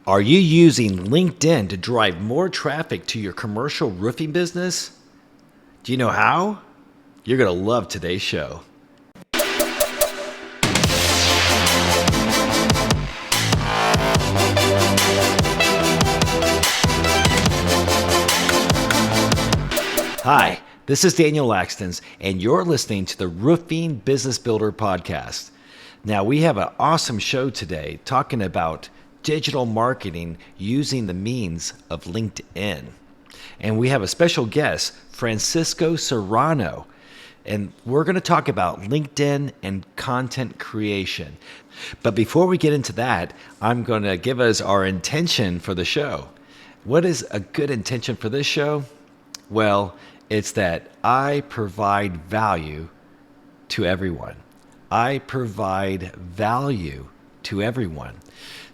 Are you using LinkedIn to drive more traffic to your commercial roofing business? Do you know how? You're going to love today's show. Hi, this is Daniel Lakstins, and you're listening to the Roofing Business Builder Podcast. Now, we have an awesome show today talking about digital marketing using the means of LinkedIn. And we have a special guest, Francisco Serrano, and we're going to talk about LinkedIn and content creation. But before we get into that, I'm going to give us our intention for the show. What is a good intention for this show? Well, it's that I provide value to everyone. I provide value to everyone.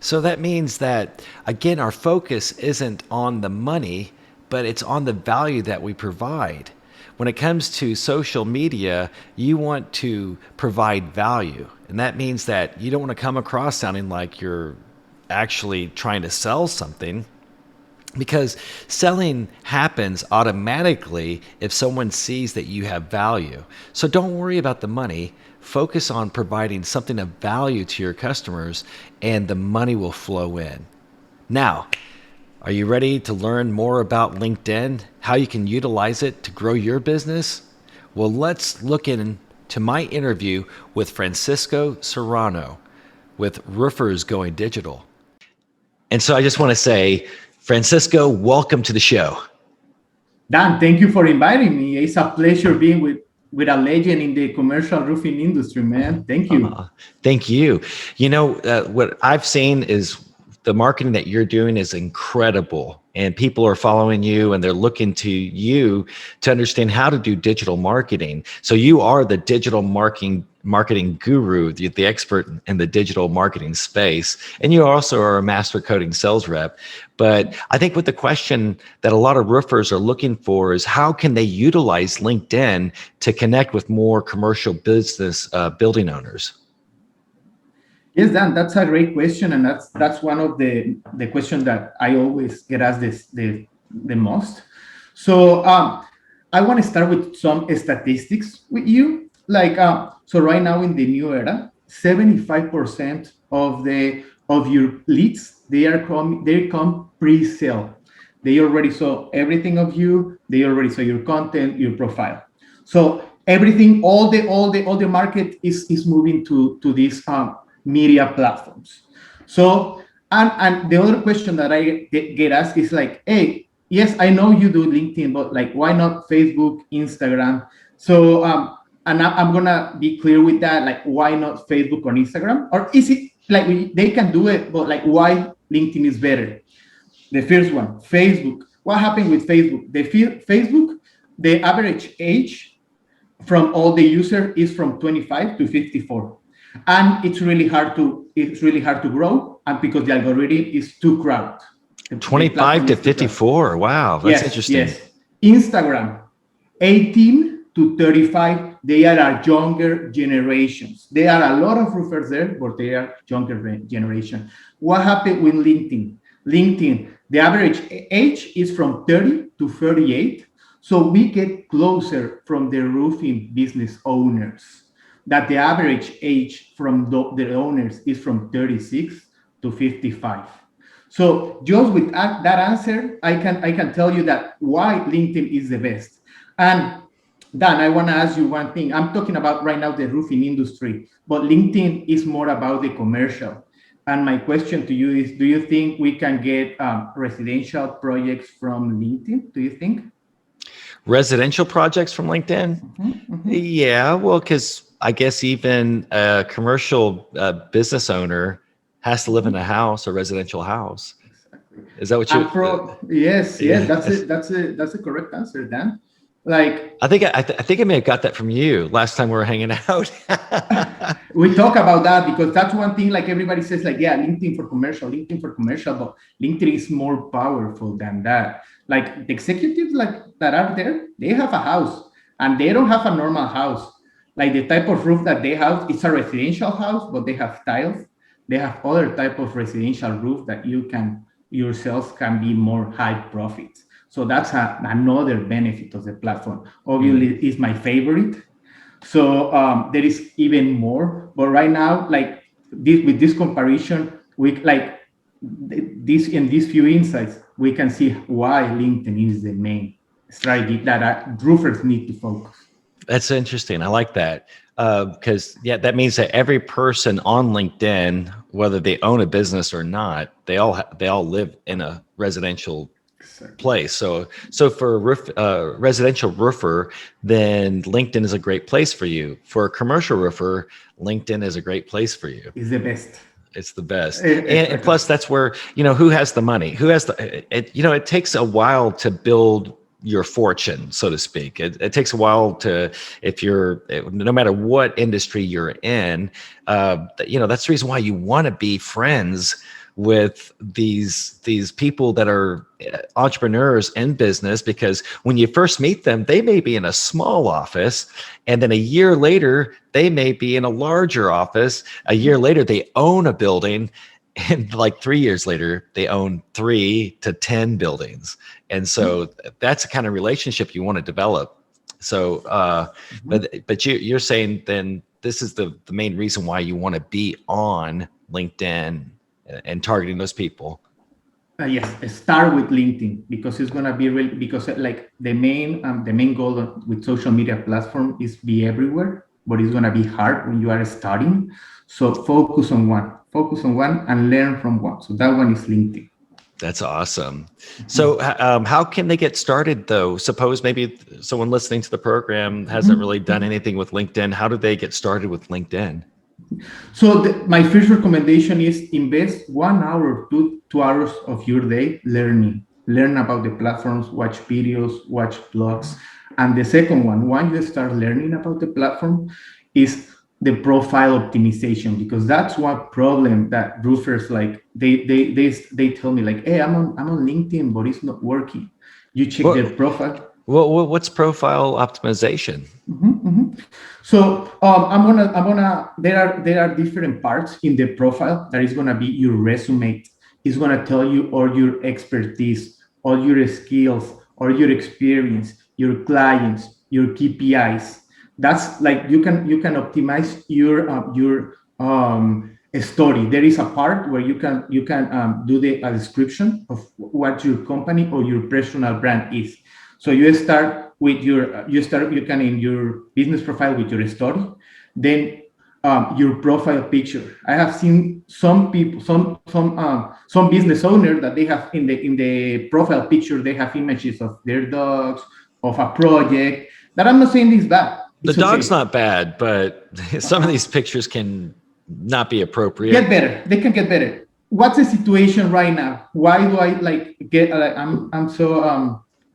So that means that, again, our focus isn't on the money, but it's on the value that we provide. When it comes to social media, you want to provide value. And that means that you don't want to come across sounding like you're actually trying to sell something, because selling happens automatically if someone sees that you have value. So don't worry about the money. Focus on providing something of value to your customers, and the money will flow in. Now, are you ready to learn more about LinkedIn, how you can utilize it to grow your business? Well, let's look into my interview with Francisco Serrano with Roofers Going Digital. And so I just want to say, Francisco, welcome to the show. Dan, thank you for inviting me. It's a pleasure being with a legend in the commercial roofing industry, man. Thank you. Thank you. You know, what I've seen is the marketing that you're doing is incredible, and people are following you and they're looking to you to understand how to do digital marketing. So you are the digital marketing guru, the expert in the digital marketing space, and you also are a master coding sales rep. But I think what the question that a lot of roofers are looking for is, how can they utilize LinkedIn to connect with more commercial business building owners? Yes, Dan, that's a great question, and that's one of the questions that I always get asked the most. So I want to start with some statistics with you. So right now in the new era, 75% of your leads, they come pre-sale. They already saw everything of you. They already saw your content, your profile. So everything, all the market is moving to these media platforms. So, and the other question that I get asked is like, hey, yes, I know you do LinkedIn, but like, why not Facebook, Instagram? So, and I'm gonna be clear with that. Like, why not Facebook or Instagram? Or is it like they can do it, but like, why LinkedIn is better? The first one, Facebook. What happened with Facebook? Facebook, the average age from all the users is from 25 to 54. And it's really hard to grow, and because the algorithm is too crowded. 25 to 54. Wow, that's interesting. Yes. Instagram, 18 to 35. They are our younger generations. There are a lot of roofers there, but they are younger generation. What happened with LinkedIn? LinkedIn, the average age is from 30 to 38. So we get closer from the roofing business owners, that the average age from the owners is from 36 to 55. So just with that answer, I can tell you that why LinkedIn is the best. And Dan, I want to ask you one thing. I'm talking about right now the roofing industry, but LinkedIn is more about the commercial. And my question to you is, do you think we can get residential projects from LinkedIn? Do you think? Residential projects from LinkedIn? Yeah, well, because I guess even a commercial business owner has to live in a house, a residential house. Exactly. Is that what you? Yes, Yeah. that's a correct answer, Dan. Like, I think I may have got that from you last time we were hanging out. we talk about that because that's one thing. Like everybody says, like, yeah, LinkedIn for commercial, but LinkedIn is more powerful than that. Like the executives like that are there, they have a house and they don't have a normal house. Like the type of roof that they have, it's a residential house, but they have tiles. They have other type of residential roof that your sales can be more high profits. So that's another benefit of the platform. Obviously, it's my favorite. So there is even more, but right now, like this, with this comparison, we like this in these few insights, we can see why LinkedIn is the main strategy that roofers need to focus. That's interesting. I like that because yeah, that means that every person on LinkedIn, whether they own a business or not, they all live in a residential Exactly. place. So for a residential roofer, then LinkedIn is a great place for you. For a commercial roofer, LinkedIn is a great place for you. It's the best. It's the best. And Exactly. plus that's where, who has the money? Who has it takes a while to build your fortune, so to speak. It takes a while to, if you're, no matter what industry you're in, that's the reason why you want to be friends with these people that are entrepreneurs in business, because when you first meet them, they may be in a small office, and then a year later they may be in a larger office. A year later they own a building, and like 3 years later they own 3 to 10 buildings. And so that's the kind of relationship you want to develop. So but you're saying then this is the main reason why you want to be on LinkedIn and targeting those people. Yes, start with LinkedIn because it's gonna be real. Because like the main goal with social media platform is be everywhere, but it's gonna be hard when you are starting. So focus on one, and learn from one. So that one is LinkedIn. That's awesome. So how can they get started though? Suppose maybe someone listening to the program hasn't really done anything with LinkedIn. How do they get started with LinkedIn? So my first recommendation is invest 1 hour, 2 hours of your day learning. Learn about the platforms, watch videos, watch blogs. And the second one, once you start learning about the platform, is the profile optimization, because that's one problem that roofers like they tell me like, hey, I'm on LinkedIn, but it's not working. You check What, their profile. what's profile optimization? So there are different parts in the profile that is gonna be your resume. It's gonna tell you all your expertise, all your skills, all your experience, your clients, your KPIs. That's like you can optimize your story. There is a part where you can do the a description of what your company or your personal brand is. So you can in your business profile with your story, then your profile picture. I have seen some people, some business owners that they have in the profile picture they have images of their dogs, of a project. That I'm not saying this bad. The It's dog's okay. not bad, but some of these pictures can not be Get appropriate. better. They can get better. What's the situation right now? Why do I like get? I'm so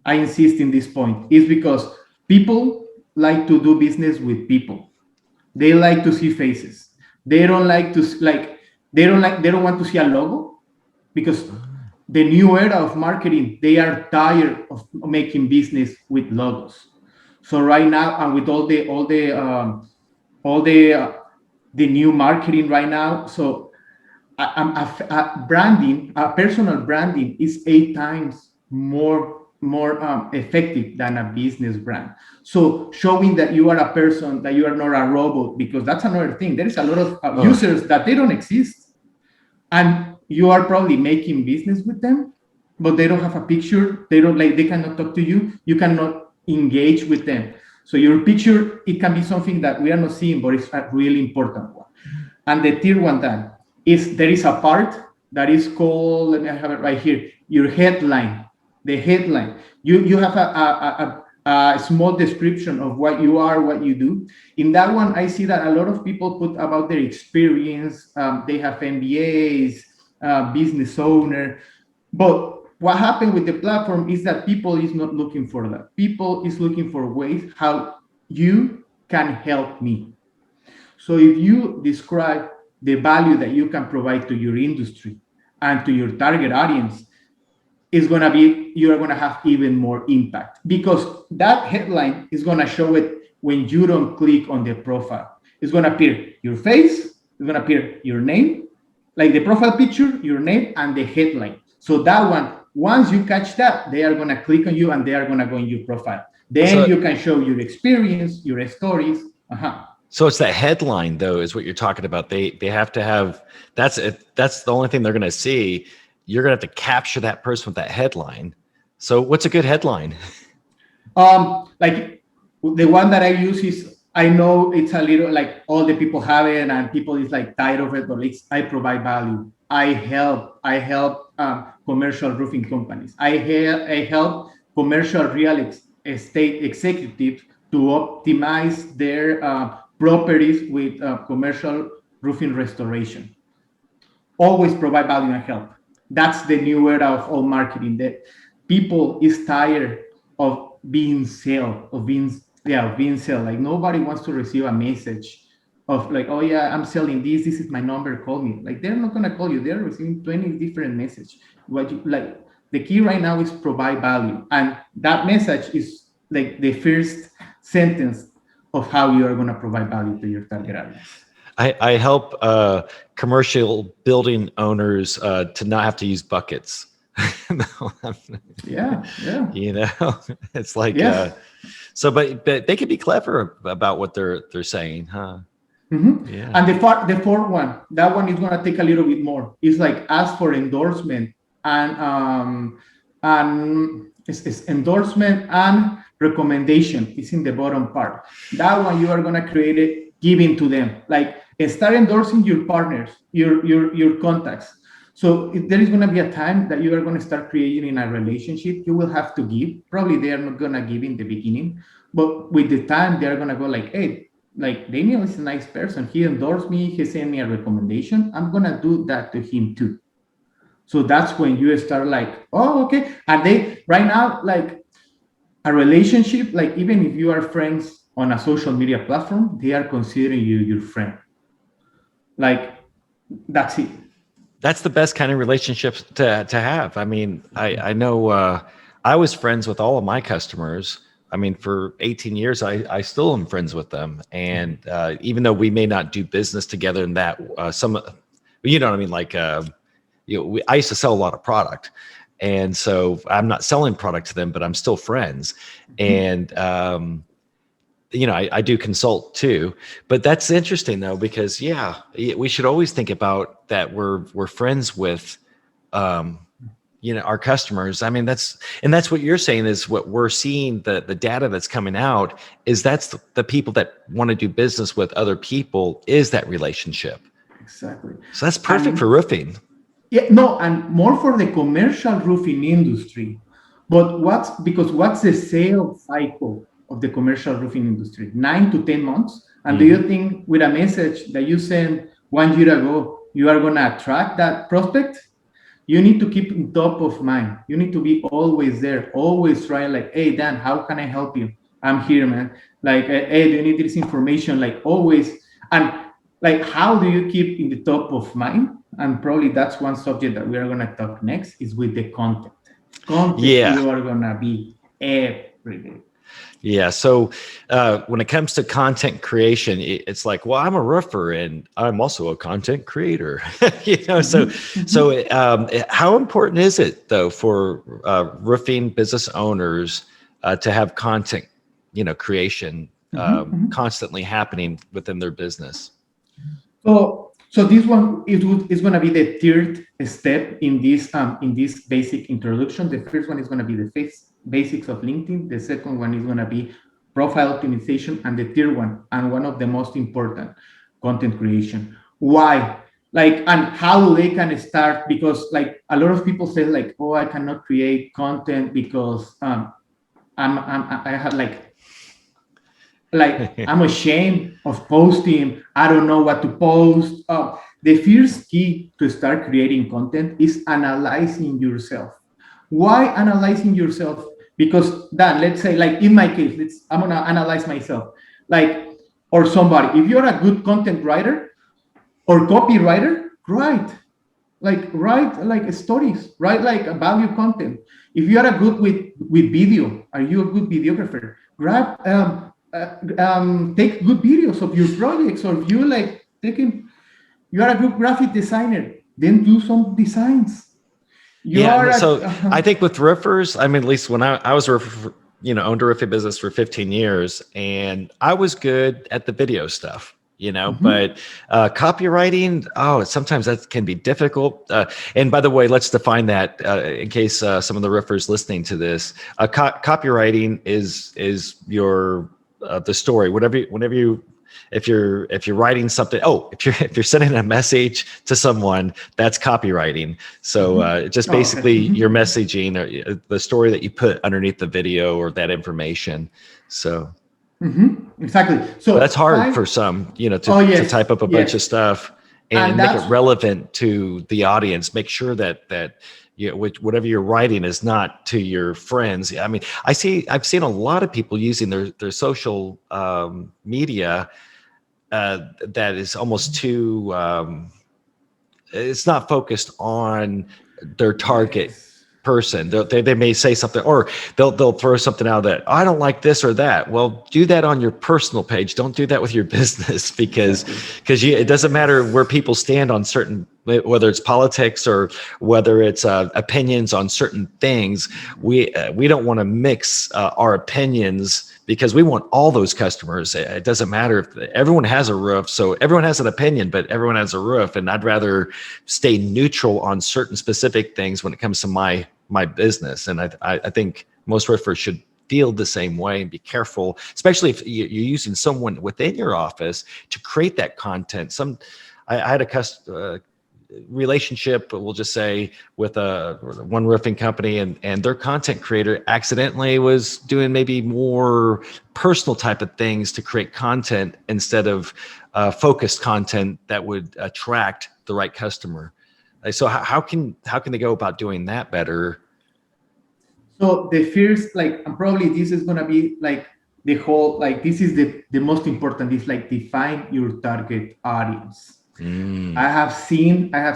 I insist in this point is because people like to do business with people. They like to see faces. They don't like to they don't want to see a logo, because the new era of marketing, they are tired of making business with logos. So right now, and with all the new marketing right now, so branding, personal branding is 8 times more effective than a business brand. So showing that you are a person, that you are not a robot, because that's another thing. There is a lot of users that they don't exist, and you are probably making business with them, but they don't have a picture. They cannot talk to you. You cannot engage with them. So your picture, it can be something that we are not seeing, but it's a really important one. And the third one then is there is a part that is called, let me have it right here, your headline. The headline. You have a small description of what you are, what you do. In that one, I see that a lot of people put about their experience. They have MBAs, business owner. But what happened with the platform is that people is not looking for that. People is looking for ways how you can help me. So if you describe the value that you can provide to your industry and to your target audience, you're gonna have even more impact, because that headline is gonna show it when you don't click on the profile. It's gonna appear your face, it's gonna appear your name, like the profile picture, your name, and the headline. So that one, once you catch that, they are gonna click on you and they are gonna go in your profile. Then So you can show your experience, your stories. Uh-huh. so it's that headline though, is what you're talking about. They have to have that's it. That's the only thing they're going to see. You're going to have to capture that person with that headline. So what's a good headline? Like the one that I use is, I know it's a little like all the people have it and people is like tired of it, but it's, I provide value. I help commercial roofing companies. I help commercial real estate executives to optimize their properties with commercial roofing restoration. Always provide value and help. That's the new era of all marketing. That people is tired of being sold, of being sold. Like nobody wants to receive a message of like, oh yeah, I'm selling this. This is my number. Call me. Like they're not gonna call you. They're receiving 20 different messages. What you like? The key right now is provide value, and that message is like the first sentence of how you are gonna provide value to your target audience. I help commercial building owners to not have to use buckets. No, Yeah, yeah, you know, it's like yes. so, but they can be clever about what they're saying, huh? Yeah. And the fourth one, that one is gonna take a little bit more. It's like ask for endorsement and it's endorsement and recommendation is in the bottom part. That one you are gonna create it, giving to them. Like start endorsing your partners, your contacts. So if there is gonna be a time that you are gonna start creating a relationship, you will have to give. Probably they are not gonna give in the beginning, but with the time they are gonna go like, hey, like Daniel is a nice person. He endorsed me. He sent me a recommendation. I'm gonna do that to him too. So that's when you start like, oh, okay. And they right now like a relationship. Like even if you are friends on a social media platform, they are considering you your friend. Like that's it. That's the best kind of relationships to have. I mean, I know I was friends with all of my customers. I mean, for 18 years, I still am friends with them. And even though we may not do business together in that some, you know what I mean? Like, I used to sell a lot of product. And so I'm not selling product to them, but I'm still friends. And, I do consult too, but that's interesting though, because we should always think about that. We're friends with, our customers. I mean, that's what you're saying is what we're seeing, the data that's coming out is that's the people that want to do business with other people is that relationship. Exactly. So that's perfect And for roofing. yeah, no, and more for the commercial roofing industry. But what's the sales cycle of the commercial roofing industry? 9 to 10 months. And do you think with a message that you sent 1 year ago, you are gonna attract that prospect? You need to keep in top of mind. You need to be always there, always trying like, hey Dan, how can I help you? I'm here, man. Like, hey, do you need this information? Like always. And like how do you keep in the top of mind? And probably that's one subject that we are going to talk next is with the content Yeah. you are going to be every day. Yeah. So when it comes to content creation, it's like, well, I'm a roofer and I'm also a content creator. How important is it though for roofing business owners to have content, creation constantly happening within their business? So this one is going to be the third step in this basic introduction. The first one is going to be the basics of LinkedIn. The second one is going to be profile optimization, and the third one, and one of the most important, content creation. Why? Like, and how they can start? Because like a lot of people say like, oh, I cannot create content because I have like I'm ashamed of posting. I don't know what to post. The first key to start creating content is analyzing yourself. Why analyzing yourself? Because Dan, let's say like in my case, I'm gonna analyze myself. Like, or somebody, if you're a good content writer or copywriter, write like stories, write like a value content. If you are a good with video, are you a good videographer? Take good videos of your projects, or you like taking. You are a good graphic designer. then do some designs. You Yeah, are and at, so I think with roofers, I mean, at least when I was a roofer, owned a roofing business for 15 years, and I was good at the video stuff, Mhm. but copywriting, oh, sometimes that can be difficult. And by the way, let's define that in case some of the roofers listening to this. Copywriting is your the story, whenever you if you're writing something, if you're sending a message to someone, that's copywriting. So Mhm. just Oh, okay. basically your Mhm. messaging or the story that you put underneath the video or that information. So, Mhm. Exactly. but that's So hard for find. some, to Oh type yes, up a bunch of yes, stuff and and make it that's relevant to the audience. Make sure that whatever you're writing is not to your friends. I mean, I've seen a lot of people using their social media that is almost too it's not focused on their target yes. person. They may say something, or they'll throw something out that I don't like this or that. Well, do that on your personal page. Don't do that with your business Exactly. because it doesn't matter where Yes. people stand on certain, whether it's politics or whether it's opinions on certain things. We don't want to mix our opinions because we want all those customers. It doesn't matter if everyone has a roof, so everyone has an opinion, but everyone has a roof, and I'd rather stay neutral on certain specific things when it comes to my business. And I think most roofers should feel the same way and be careful, especially if you're using someone within your office to create that content. I had a relationship, we'll just say, with one roofing company, and their content creator accidentally was doing maybe more personal type of things to create content instead of focused content that would attract the right customer. So how can they go about doing that better? So the first, like, and probably this is gonna be like the whole, like, this is the most important. Is like define your target audience. Mm. I have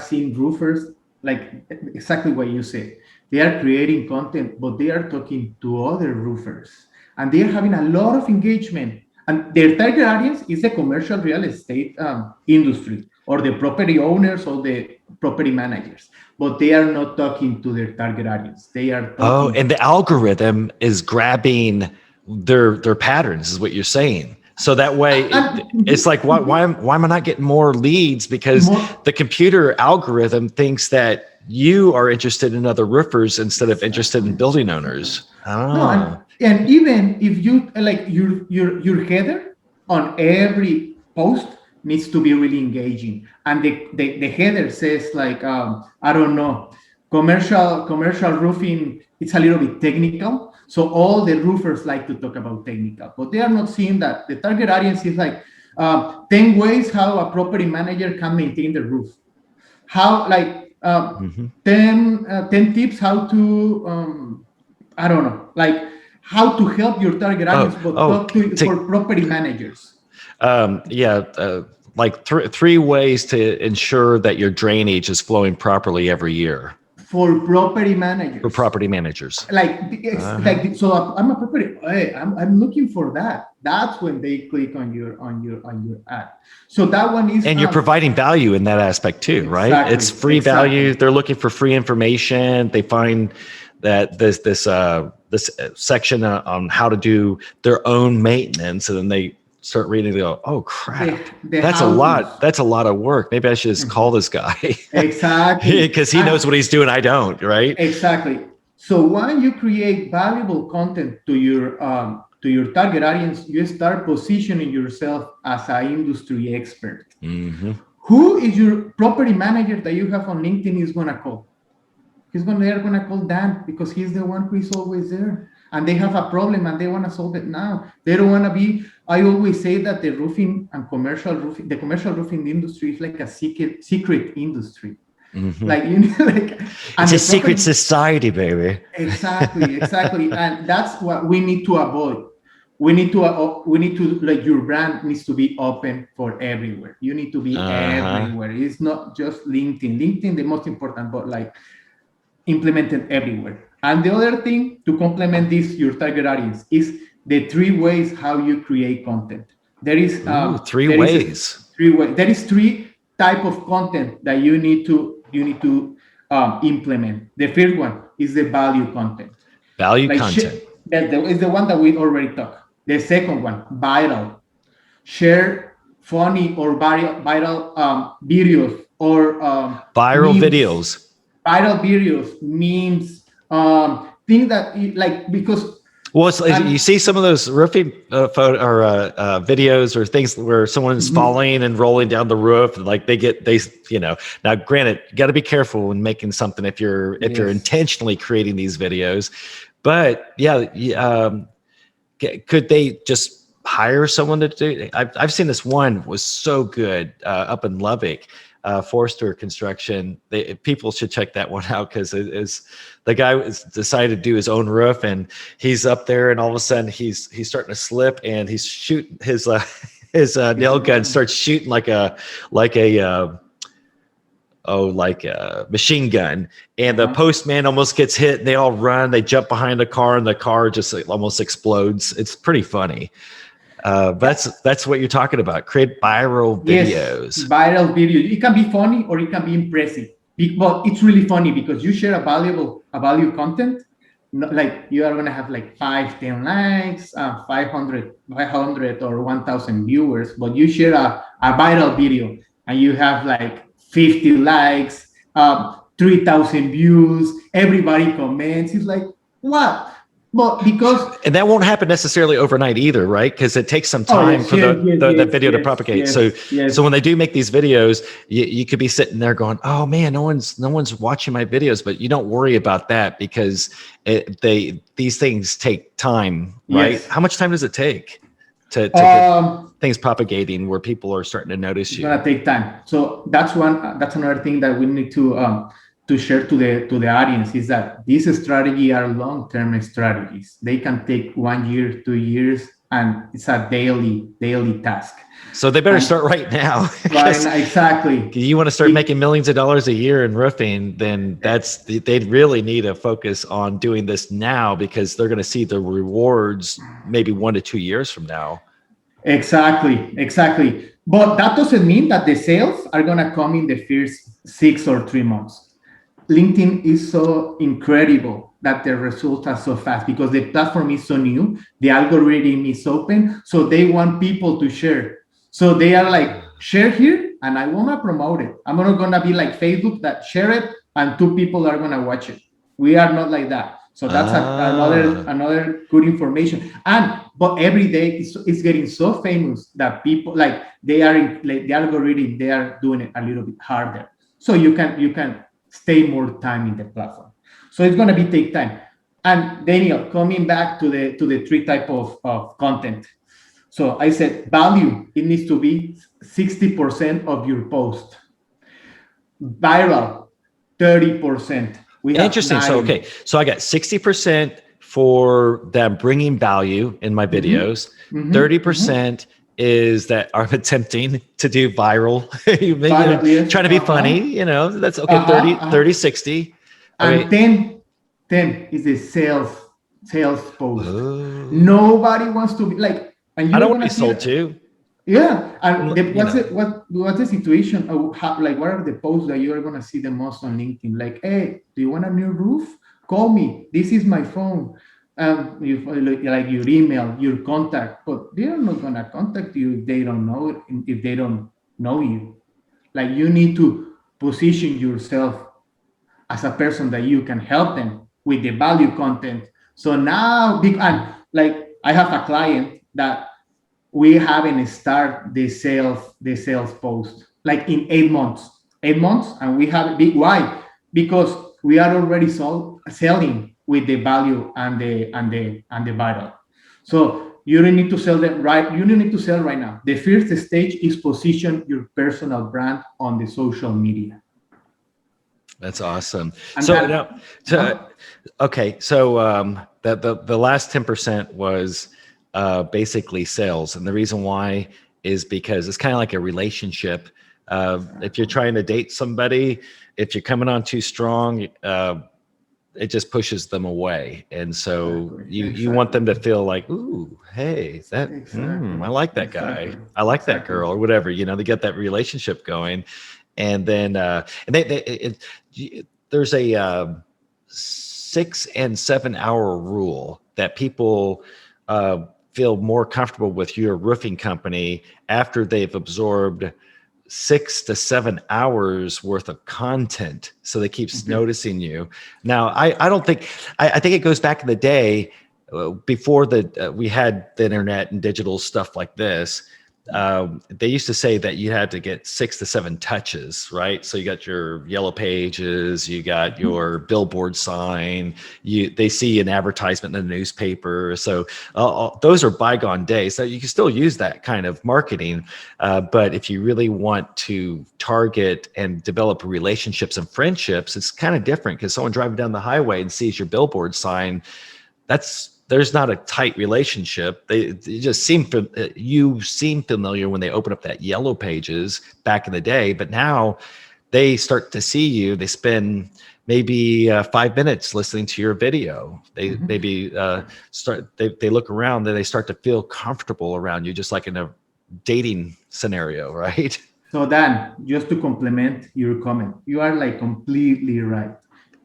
seen roofers like exactly what you said. They are creating content, but they are talking to other roofers, and they are having a lot of engagement. And their target audience is the commercial real estate industry, or the property owners, or the property managers. But they are not talking to their target audience. They are Oh, talking. and the algorithm is grabbing their patterns, is what you're saying. So that way, it's like, why am I not getting more leads? Because More. the computer algorithm thinks that you are interested in other roofers instead of interested in Exactly. building owners. No, Oh, and even if you like your header on every post needs to be really engaging, and the header says like I don't know, commercial roofing. It's a little bit technical, so all the roofers like to talk about technical, but they are not seeing that the target audience is like 10 ways how a property manager can maintain the roof, how like mhm. 10 tips how to I don't know, like how to help your target audience, but Oh, talk to take, for property managers. yeah, like three ways to ensure that your drainage is flowing properly every year For property for managers, property managers. like Uh-huh. so I'm a property, hey, I'm looking for that. That's when they click on your ad. So that one is And you're providing value in that aspect too, right? It's exactly, free value. exactly. They're looking for free information. They find that this section on how to do their own maintenance, and then they start reading. They go, "Oh crap, The that's a how lot. to's. That's a lot of work. Maybe I should just call Mhm. this guy Exactly. because he knows what he's doing. I don't, right?" Exactly. So when you create valuable content to your target audience, you start positioning yourself as an industry expert. Hmm. Who is your property manager that you have on LinkedIn is gonna call? They're gonna call Dan because he's the one who is always there. And they have a problem and they want to solve it now. They don't want to be. I always say that the roofing and the commercial roofing industry is like a secret industry. Hmm. Like you know, like, It's and a the secret property. society, baby. Exactly, exactly, and that's what we need to avoid. We need to, like, your brand needs to be open for everywhere. You need to be Uh huh. everywhere. It's not just LinkedIn. LinkedIn, the most important, but like implemented everywhere. And the other thing to complement this, your target audience, is the 3 ways how you create content. There is Ooh, three there is ways. 3 ways. There is 3 type of content that you need to you need to implement. The first one is the value content. Value Like content. that is the one that we already talked. The second one, viral. Share funny or viral videos or Viral memes. videos. Viral videos, memes, things that like because Well, it's, you and see some of those roofing photo or videos or things where someone's falling and rolling down the roof, and like now granted, you got to be careful when making something if you're intentionally creating these videos, but could they just hire someone to do it? I've seen this one was so good up in Lubbock, Forrester Construction. People should check that one out because it is the guy decided to do his own roof, and he's up there, and all of a sudden he's starting to slip, and he's shooting his nail gun starts shooting like a machine gun, and the postman almost gets hit, and they all run, they jump behind the car, and the car just almost explodes. It's pretty funny. That's what you're talking about. Create viral videos. Yes, viral videos. It can be funny or it can be impressive. But it's really funny because you share a value content. Like you are gonna have like 5-10 likes, 500 or 1,000 viewers. But you share a viral video and you have like 50 likes, 3,000 views. Everybody comments. It's like what? But because and that won't happen necessarily overnight either, right? Because it takes some time for the video to propagate. So when they do make these videos, you could be sitting there going, "Oh man, no one's watching my videos," but you don't worry about that because these things take time, right? Yes. How much time does it take to get things propagating where people are starting to notice you? It's gonna take time. So that's another thing that we need to share to the audience is that these strategies are long-term strategies. They can take 1 year, 2 years, and it's a daily task. So they better start right now. Right, exactly. You want to start making millions of dollars a year in roofing, then they really need to focus on doing this now because they're going to see the rewards maybe 1 to 2 years from now. Exactly. But that doesn't mean that the sales are going to come in the first 6 or 3 months. LinkedIn is so incredible that the results are so fast because the platform is so new, the algorithm is open, so they want people to share. So they are like, share here, and I want to promote it. I'm not going to be like Facebook that share it and 2 people are going to watch it. We are not like that. So that's another good information. But every day it's getting so famous that people like they are in like the algorithm, they are doing it a little bit harder. So you can stay more time in the platform. So it's going to take time. And Daniel, coming back to the 3 type of content. So I said value, it needs to be 60% of your post. Viral, 30%. Interesting. So I got 60% for them bringing value in my videos. 30% is that I'm attempting to do viral, trying to be funny, that's okay. 30, 60. And 10 is the sales post. Nobody wants to be like, and I don't want to be sold to. Yeah. And what's the situation? Like, what are the posts that you are going to see the most on LinkedIn? Like, hey, do you want a new roof? Call me. This is my phone. Like your email, your contact, but they are not gonna contact you if they don't know you. Like you need to position yourself as a person that you can help them with the value content. So now, like I have a client that we haven't started the sales post like in 8 months, and we have big why because we are already selling with the value and the viral. So you don't need to sell them right. You don't need to sell right now. The first stage is position your personal brand on the social media. That's awesome. And okay. So the last 10% was basically sales, and the reason why is because it's kind of like a relationship. If you're trying to date somebody, if you're coming on too strong, it just pushes them away. And so you want them to feel like, ooh, hey, I like that guy. I like that girl or whatever, they get that relationship going. and then and there's a 6 and 7 hour rule that people feel more comfortable with your roofing company after they've absorbed 6 to 7 hours worth of content. So they keep noticing you. Now, I don't think, I think it goes back in the day before we had the internet and digital stuff like this. They used to say that you had to get 6 to 7 touches, right? So you got your yellow pages, you got your billboard sign, they see an advertisement in the newspaper. So those are bygone days. So you can still use that kind of marketing, but if you really want to target and develop relationships and friendships, it's kind of different, because someone driving down the highway and sees your billboard sign, there's not a tight relationship. They just you seem familiar when they open up that yellow pages back in the day, but now they start to see you. They spend maybe 5 minutes listening to your video. They maybe they look around, then they start to feel comfortable around you, just like in a dating scenario, right? So Dan, just to complement your comment, you are like completely right.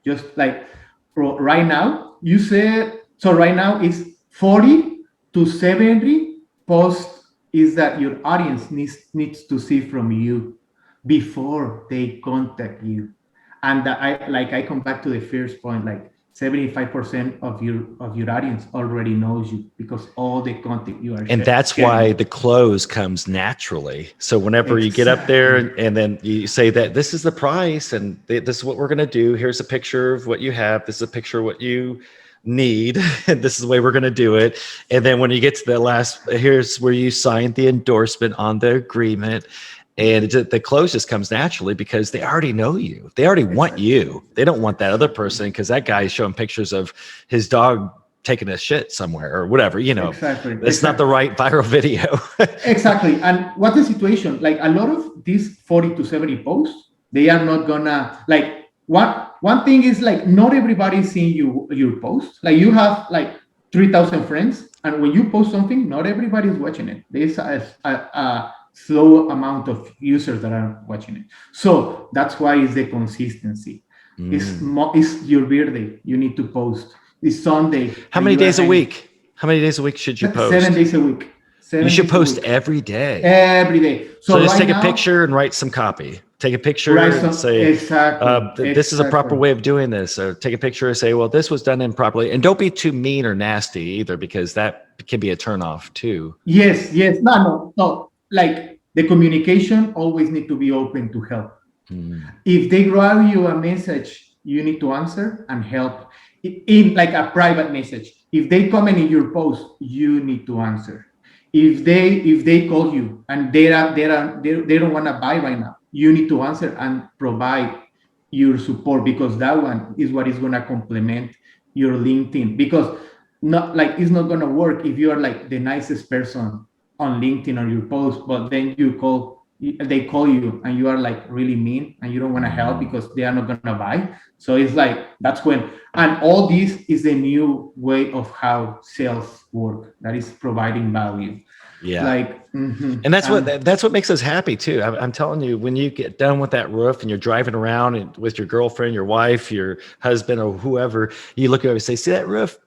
Just like right now, you said, so right now it's 40 to 70 posts is that your audience needs to see from you before they contact you. And I come back to the first point, like 75% of your audience already knows you because all the content you are And that's why the close comes naturally. So whenever you get up there and then you say that this is the price and this is what we're going to do, here's a picture of what you have, this is a picture of what you need, and this is the way we're going to do it. And then when you get to the last, here's where you signed the endorsement on the agreement. And the close just comes naturally because they already know you. They already want you. They don't want that other person because that guy is showing pictures of his dog taking a shit somewhere or whatever, It's not the right viral video. Exactly. And what's the situation? Like a lot of these 40 to 70 posts, they are not gonna, like, one thing is, like, not everybody is seeing your post. Like, you have like 3,000 friends, and when you post something, not everybody is watching it. There's a slow amount of users that are watching it. So that's why it's the consistency. It's your birthday, you need to post. It's Sunday. How many days a week? How many days a week should you post? 7 days a week. You should post every day. Every day. So just take a picture and write some copy. Take a picture and say, this is a proper way of doing this. Or take a picture and say, well, this was done improperly. And don't be too mean or nasty either, because that can be a turnoff too. Yes. No. Like, the communication always need to be open to help. If they write you a message, you need to answer and help in like a private message. If they comment in your post, you need to answer. If they call you and they don't want to buy right now, you need to answer and provide your support, because that one is what is going to complement your LinkedIn. Because it's not going to work if you are like the nicest person on LinkedIn on your post, but then they call you and you are like really mean and you don't want to help because they are not going to buy. So it's like, that's when, and all this is the new way of how sales work, that is providing value. Yeah. And that's what makes us happy too. I'm telling you, when you get done with that roof and you're driving around and with your girlfriend, your wife, your husband, or whoever, you look over and say, see that roof?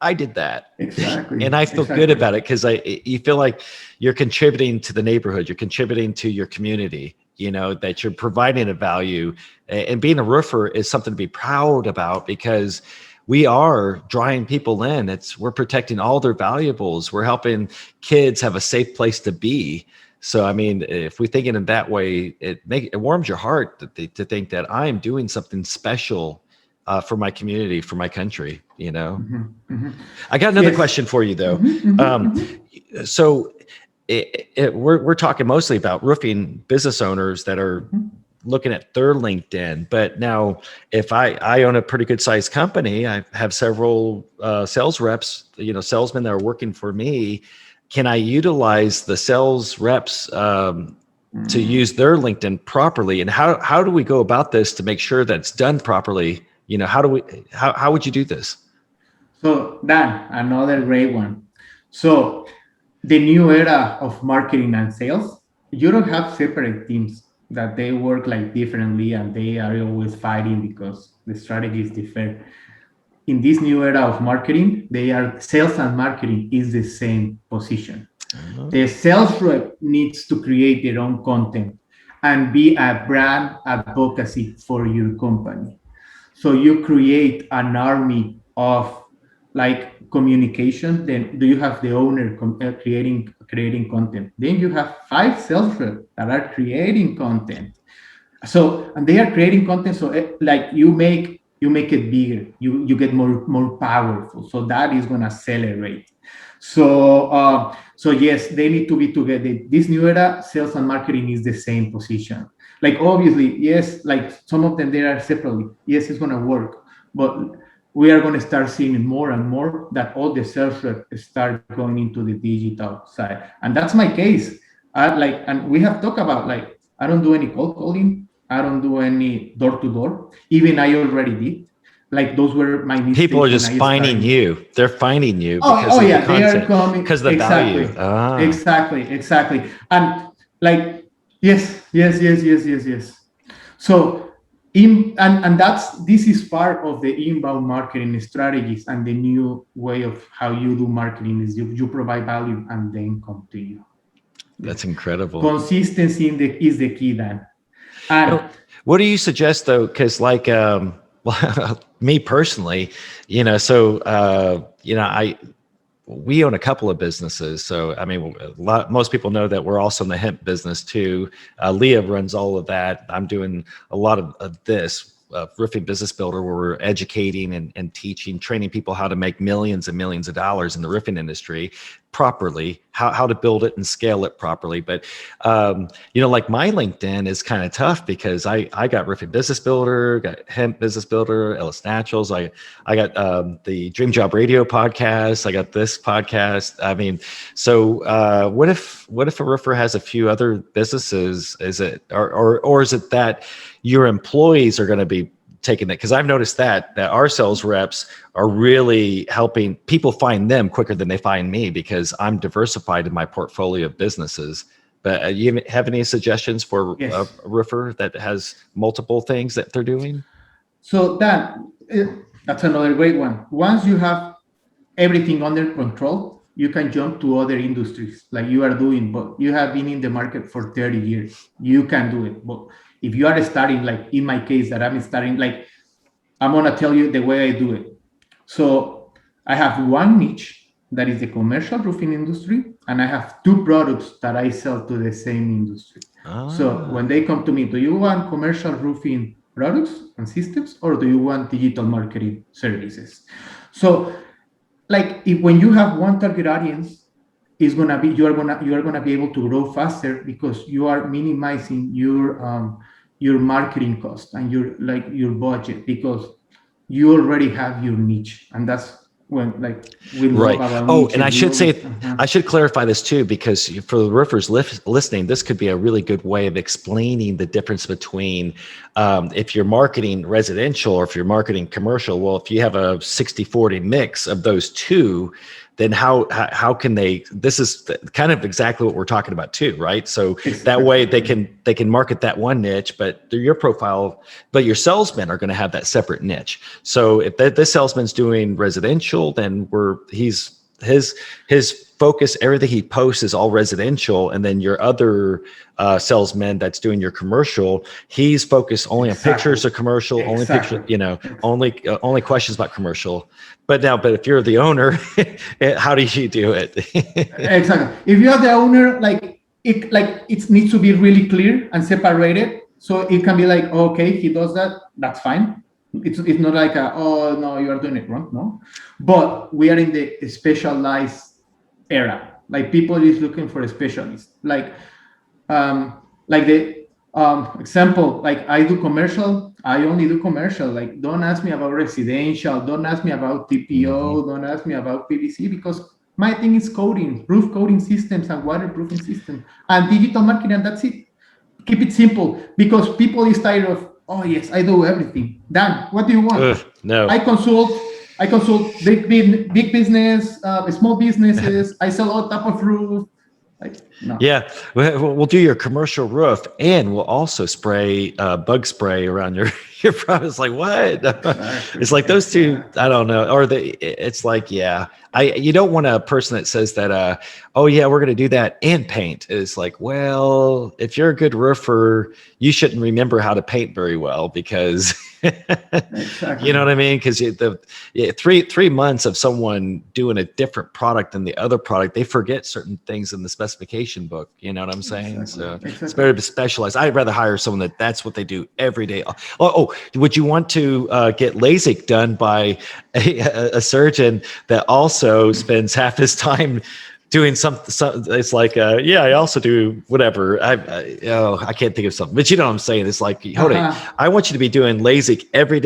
I did that. Exactly. And I feel good about it because you feel like you're contributing to the neighborhood. You're contributing to your community, that you're providing a value. And being a roofer is something to be proud about, because we are drawing people in. We're protecting all their valuables. We're helping kids have a safe place to be. So, I mean, if we think in that way, it warms your heart to think that I'm doing something special for my community, for my country, I got another question for you though. So we're talking mostly about roofing business owners that are looking at their LinkedIn, but now if I own a pretty good sized company, I have several sales reps, salesmen that are working for me. Can I utilize the sales reps to use their LinkedIn properly? And how do we go about this to make sure that it's done properly? How would you do this? So Dan, another great one. So the new era of marketing and sales, you don't have separate teams. that they work like differently and they are always fighting because the strategy is different. In this new era of marketing, they are sales and marketing is the same position. The sales rep needs to create their own content and be a brand advocacy for your company. So you create an army of like communication. Then do you have the owner creating content? Then you have 5 sales reps that are creating content. So and they are creating content. So like you make it bigger. You get more powerful. So that is gonna accelerate. So yes, they need to be together. This new era, sales and marketing is the same position. Like obviously, yes, like some of them they are separately. Yes, it's gonna work, but we are gonna start seeing more and more that all the sales reps start going into the digital side, and that's my case. And we have talked about like I don't do any cold calling. I don't do any door to door. Even I already did. Like those were my People mistakes are when just I finding started. you. They're finding you Oh, because oh of the yeah, they are content, coming. because of the value. Exactly, exactly. And like, yes, yes, yes, yes, yes, yes. So, and that's this is part of the inbound marketing strategies and the new way of how you do marketing is you provide value and then come to you. That's Yes, incredible. consistency is the key then. And What do you suggest though? Because like, well, me personally, I we own a couple of businesses. So I mean, most people know that we're also in the hemp business too. Leah runs all of that. I'm doing a lot of this. Roofing Business Builder, where we're educating and teaching, training people how to make millions and millions of dollars in the roofing industry properly, how to build it and scale it properly. But like my LinkedIn is kind of tough because I got Roofing Business Builder, got Hemp Business Builder, Ellis Naturals. I got the Dream Job Radio podcast. I got this podcast. I mean, so what if a roofer has a few other businesses? Is it or is it that your employees are going to be taking that? Because I've noticed that our sales reps are really helping people find them quicker than they find me because I'm diversified in my portfolio of businesses. But you have any suggestions for a yes, roofer that has multiple things that they're doing? so that's another great one. Once you have everything under control, you can jump to other industries like you are doing, but you have been in the market for 30 years. You can do it. But if you are starting, like in my case, that I'm starting, like I'm going to tell you the way I do it. So I have one niche that is the commercial roofing industry, and I have 2 products that I sell to the same industry. So when they come to me, do you want commercial roofing products and systems, or do you want digital marketing services? So like if when you have one target audience, is gonna be you are gonna be able to grow faster because you are minimizing your marketing cost and your budget because you already have your niche, and that's when like we love Right. about Oh, and niches. I We should always say, I should clarify this too, because for the roofers listening, this could be a really good way of explaining the difference between if you're marketing residential or if you're marketing commercial. Well, if you have a 60-40 mix of those two, then how can they? This is kind of exactly what we're talking about too, right? So that way they can market that one niche, but your profile, but your salesmen are going to have that separate niche. So if this salesman's doing residential, then his focus, everything he posts is all residential, and then your other salesman that's doing your commercial, he's focused only on pictures of commercial, only picture, only questions about commercial. But if you're the owner, how do you do it? Exactly. If you are the owner, it needs to be really clear and separated. So it can be like, okay, he does that, that's fine. It's not like oh no, you are doing it wrong. No, but we are in the specialized era. Like people is looking for a specialist. Like the example, like I do commercial, I only do commercial. Like don't ask me about residential, don't ask me about TPO, don't ask me about PVC because my thing is coding, roof coating systems and waterproofing systems and digital marketing, and that's it. Keep it simple because people is tired of, oh yes, I do everything. Dan, what do you want? Ugh, no. I consult big business, small businesses. I sell all type of roof. Like, no. Yeah, we'll do your commercial roof, and we'll also spray bug spray around your your front. It's like what? It's Exactly. like those two. Exactly. I don't know. Or it's like yeah. You don't want a person that says that. Oh yeah, we're going to do that and paint. It's like well, if you're a good roofer, you shouldn't remember how to paint very well because you know Exactly. what I mean. Because three months of someone doing a different product than the other product, they forget certain things in the specification book. You know what I'm saying? Exactly. So it's Exactly. better to specialize. I'd rather hire someone that's what they do every day. Would you want to get LASIK done by a surgeon that also spends half his time doing some it's like yeah, I also do whatever. I can't think of something, but you know what I'm saying. It's like hold it, Uh-huh. I want you to be doing LASIK every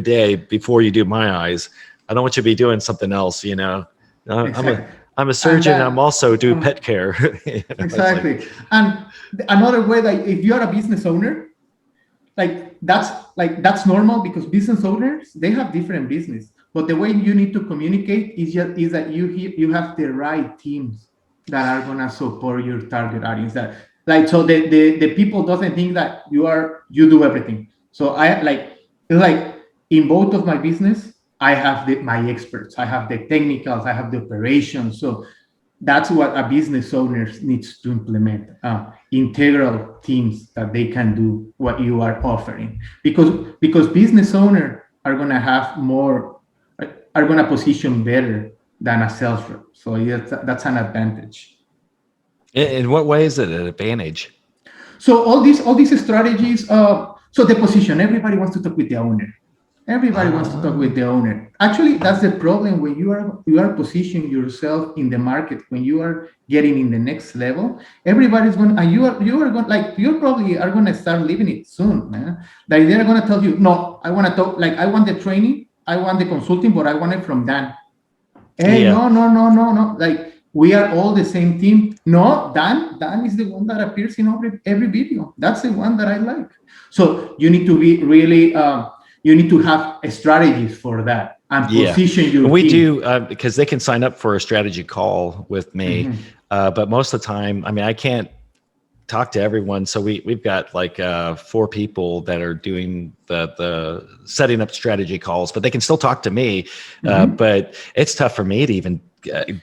day before you do my eyes. I don't want you to be doing something else, you know. I'm a Exactly. And surgeon. I'm that, also do um, pet care. You know, it's like exactly. And another way that if you are a business owner, that's normal because business owners they have different business. But the way you need to communicate is that you have the right teams that are gonna support your target audience. That like so the people doesn't think that you do everything. So I like it's like in both of my business, I have my experts, I have the technicals, I have the operations. So that's what a business owner needs to implement, integral teams that they can do what you are offering, because business owner are going to have more, are going to position better than a sales rep. So yes, that's an advantage. in what way is it an advantage? So all these strategies. So the position, everybody wants to talk with the owner. Everybody wants to talk Uh, with the owner. Actually, that's the problem when you are positioning yourself in the market. When you are getting in the next level, everybody's going. And you are going, like, you probably are going to start living it soon, man. Like they're going to tell you, no, I want to talk. Like I want the training, I want the consulting, but I want it from Dan. Hey, yeah. no, no, no, no, no. Like we are all the same team. No, Dan is the one that appears in every video. That's the one that I like. So you need to be really, you need to have a strategies for that and Yeah, position your we team. do because they can sign up for a strategy call with me, Mhm. but most of the time, I mean, I can't talk to everyone. So we've got like four people that are doing the setting up strategy calls, but they can still talk to me. Mhm. But it's tough for me to even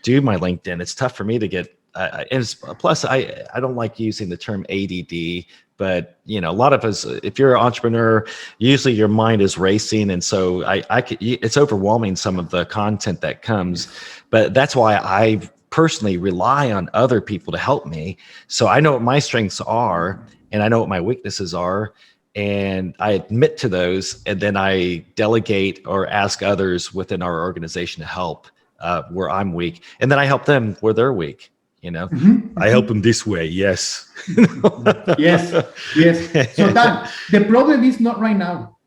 do my LinkedIn. It's tough for me to get. Plus, I don't like using the term ADD. But you know, a lot of us, if you're an entrepreneur, usually your mind is racing, and so it's overwhelming some of the content that comes. Yes. But that's why I personally rely on other people to help me, so I know what my strengths are and I know what my weaknesses are. And I admit to those, and then I delegate or ask others within our organization to help where I'm weak. And then I help them where they're weak. You know, Mhm. I help Mhm. them this way. Yes. Yes. Yes. So Dan, the problem is not right now.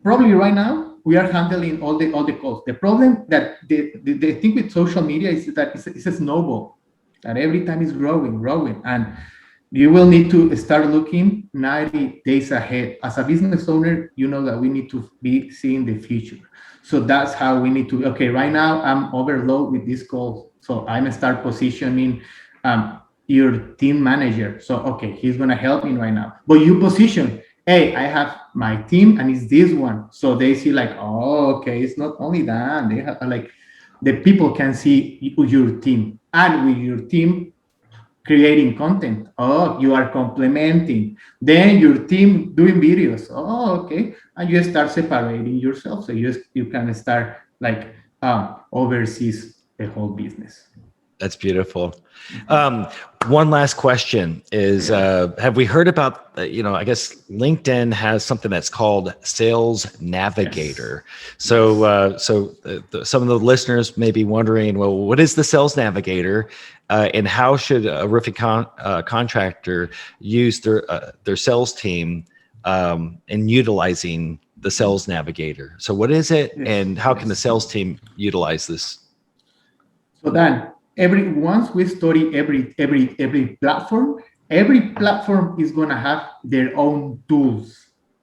Probably right now we are handling all the calls. The problem that the thing with social media is that it's a snowball that every time is growing, and you will need to start looking 90 days ahead. As a business owner, you know that we need to be seeing the future. So that's how we need to. Okay, right now I'm overloaded with these calls, so I'm gonna start positioning your team manager. So okay, he's gonna help me right now. But you position, hey, I have my team and it's this one. So they see like, oh, okay, it's not only that. They have like the people can see your team, and with your team creating content. Oh, you are complementing. Then your team doing videos. Oh, okay. And you start separating yourself. So you can start like oversees the whole business. That's beautiful. Um, One last question is, Yeah. have we heard about, I guess LinkedIn has something that's called Sales Yes. Navigator. So, Yes. some of the listeners may be wondering, well, what is the Sales Navigator, and how should a roofing contractor use their sales team in utilizing the Sales Navigator? So, what is it, Yes. and how can the Yes. sales team utilize this? So then every once we study every platform is gonna have their own tools.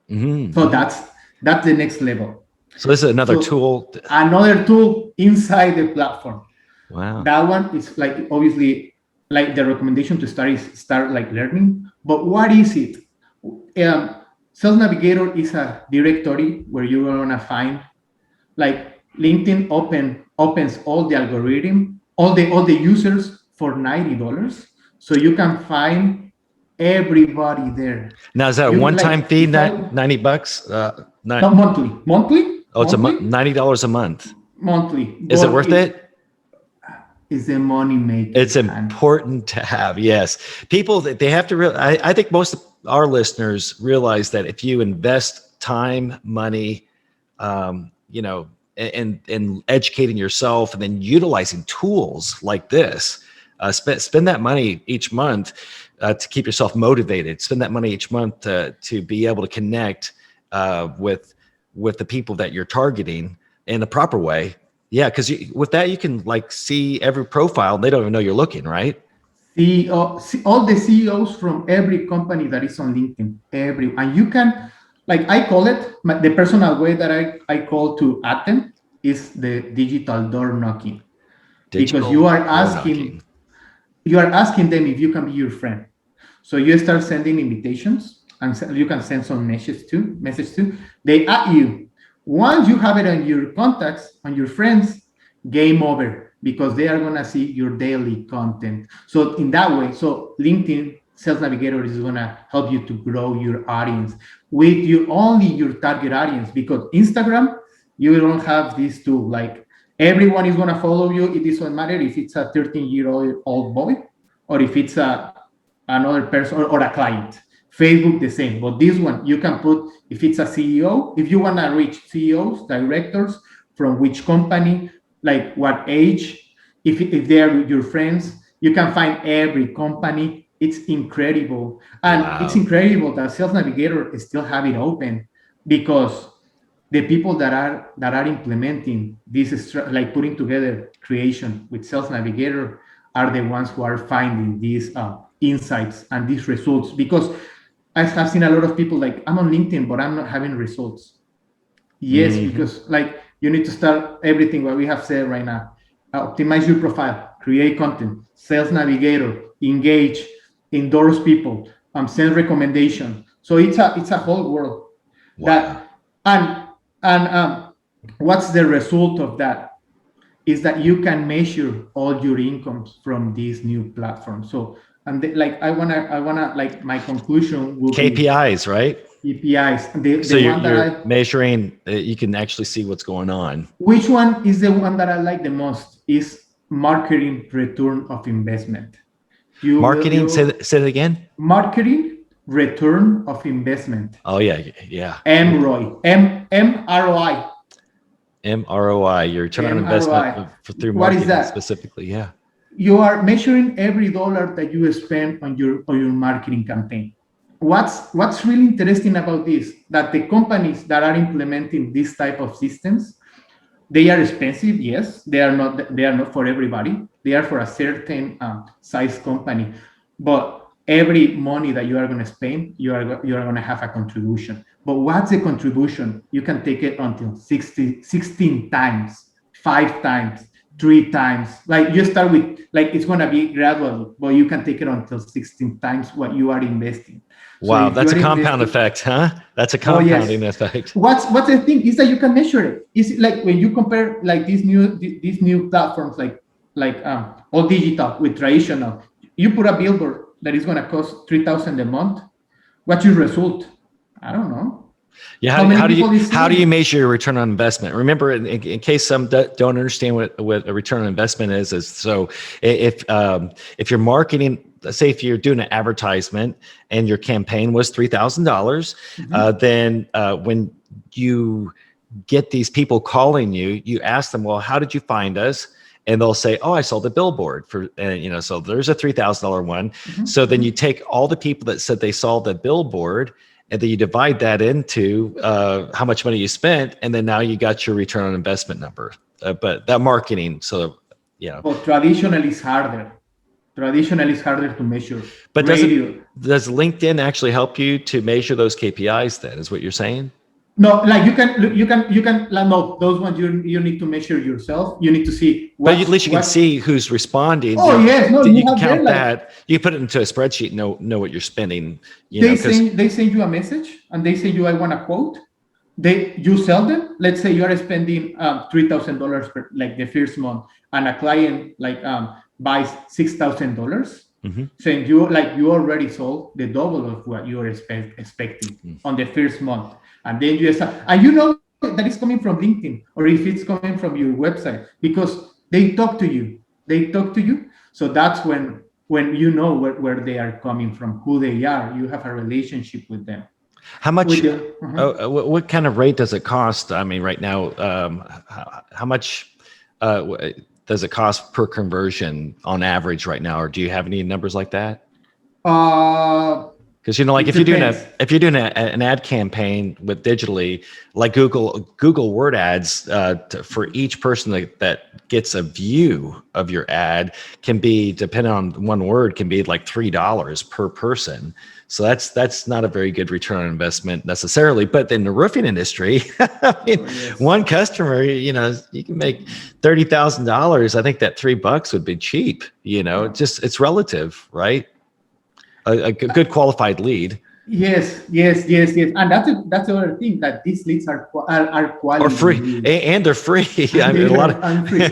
Hmm. So Hmm. that's the next level. So this is another So tool. another tool inside the platform. Wow. That one is like obviously like the recommendation to start is start like learning. But what is it? Sales Navigator is a directory where you're gonna find, like, LinkedIn opens all the algorithm, all the users for $90, so you can find everybody there. Now, is that a You one-time like, fee, if I $90? no, Oh, it's $90 a month. monthly, Is it but worth it? it's a money maker. It's important to have. Yes, people, they have to realize. I think most of our listeners realize that if you invest time, money, in educating yourself, and then utilizing tools like this, spend that money each month to keep yourself motivated. Spend that money each month to be able to connect with the people that you're targeting in the proper way. Yeah, because with that you can like see every profile. And they don't even know you're looking, right? All the CEOs from every company that is on LinkedIn, and you can, like, I call it, the personal way that I call to add them is the digital door knocking, because Digital door knocking. you are asking them if you can be your friend. So you start sending invitations, and you can send some message to. They add you. Once you have it on your contacts, on your friends, game over, because they are gonna see your daily content. So in that way, so LinkedIn Sales Navigator is gonna help you to grow your audience with you only your target audience, because Instagram, you don't have these two. Like, everyone is gonna follow you. It doesn't matter if it's a 13-year-old boy or if it's another person or a client. Facebook the same, but this one you can put if it's a CEO, if you want to reach CEOs, directors, from which company, like what age, if they are your friends, you can find every company. It's incredible, and Wow. it's incredible that Sales Navigator still have it open, because the people that are implementing this, like putting together creation with Sales Navigator, are the ones who are finding these insights and these results. Because I have seen a lot of people like, I'm on LinkedIn, but I'm not having results. Yes, Mm-hmm. because like you need to start everything what we have said right now. Optimize your profile, create content, Sales Navigator, engage, endorse people, send recommendation. So it's a whole world. Wow. That and what's the result of that? Is that you can measure all your incomes from these new platforms. So, and like I wanna like, my conclusion will be KPIs, right? KPIs. So The one that you're measuring. You can actually see what's going on. which one is the one that I like the most is marketing return of investment. Marketing. Say You say it again. marketing return of investment. Oh yeah, yeah. MROI, MROI, MROI. Your return on investment MROI. through What is marketing that? specifically. Yeah. You are measuring every dollar that you spend on your marketing campaign. What's really interesting about this, that the companies that are implementing this type of systems, they are expensive. Yes, they are not for everybody. They are for a certain size company, but every money that you are going to spend, you are going to have a contribution. But what's the contribution? You can take it until 16 times, 5 times, 3 times. Like, you start with, like, it's going to be gradually, but you can take it until 16 times what you are investing. So Wow, if you that's a are compound investing, effect, huh? That's a oh yes. compounding effect. What's the thing is that you can measure it. Is like when you compare like these new platforms, like all digital with traditional. You put a billboard that is going to cost 3,000 a month. What's your result? I don't know. Yeah, How many how do people is how do seeing you it? measure your return on investment? Remember, in case some don't understand what a return on investment is so if you're marketing, let's say if you're doing an advertisement and your campaign was $3,000, then when you get these people calling you, you ask them, well, how did you find us? And they'll say, oh, I saw the billboard for, so there's a $3,000 one. So then you take all the people that said they saw the billboard, and then you divide that into how much money you spent, and then now you got your return on investment number. But that marketing, so But traditional is harder. Traditional is harder to measure. but Radio. does LinkedIn actually help you to measure those KPIs? Then is what you're saying? No, like you can like, no, those ones you need to measure yourself. You need to see But what at least you can what. see who's responding. Oh yes, no, You you can have there count like that. You put it into a spreadsheet. Know what you're spending. Because they send you a message and they say you I want a quote. You sell them. Let's say you are spending $3,000 per like the first month, and a client like buys $6,000. Mhm. So you already sold the double of what you were expecting on the first month, and then that it's coming from LinkedIn or if it's coming from your website because they talk to you. So that's when you know where they are coming from, who they are. You have a relationship with them. How much? With the What kind of rate does it cost? I mean, right now, how much does it cost per conversion on average right now, or do you have any numbers like that? uh Because like it if you're doing depends. an ad campaign with digitally, like Google Word ads, for each person that gets a view of your ad can be, depending on one word, can be like $3 per person. So that's not a very good return on investment necessarily. But in the roofing industry, I mean, Oh, yes. one customer, you can make $30,000. I think that $3 would be cheap. Yeah. It's relative, right? A good qualified lead. Yes. And that's the other thing that these leads are Or quality free, leads. and they're free. I And mean, they a lot are of, free.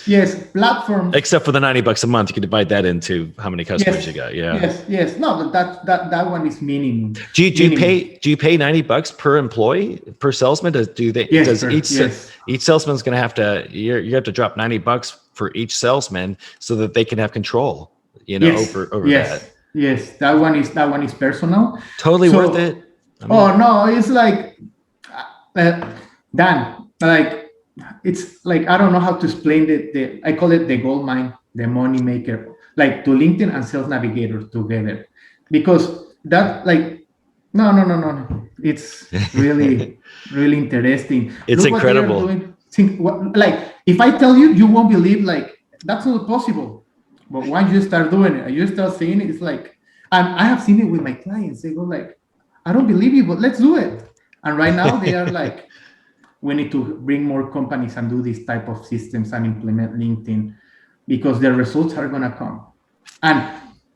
Yes, platforms. except for the $90 a month, you can divide that into how many customers Yes, you got. Yeah. yes. No, that one is minimum. Minimum. Do you pay $90 per employee, per salesman? Yes, Does sir. Yes. each salesman's going to have to, you have to drop $90 for each salesman so that they can have control, Yes. over that. Yes. That one is personal. Totally worth So, it. I mean, oh no, it's like uh, Dan. Like it's like I don't know how to explain the I call it the gold mine, the money maker, like to LinkedIn and Sales Navigator together, because that like no. It's really interesting. it's Look what they are incredible. doing. Think what like if I tell you, you won't believe like that's not possible. But once you start doing it, you start seeing it, it's like and I have seen it with my clients. They go like, I don't believe you, but let's do it. And right now they are like, we need to bring more companies and do this type of systems and implement LinkedIn because the results are gonna come. And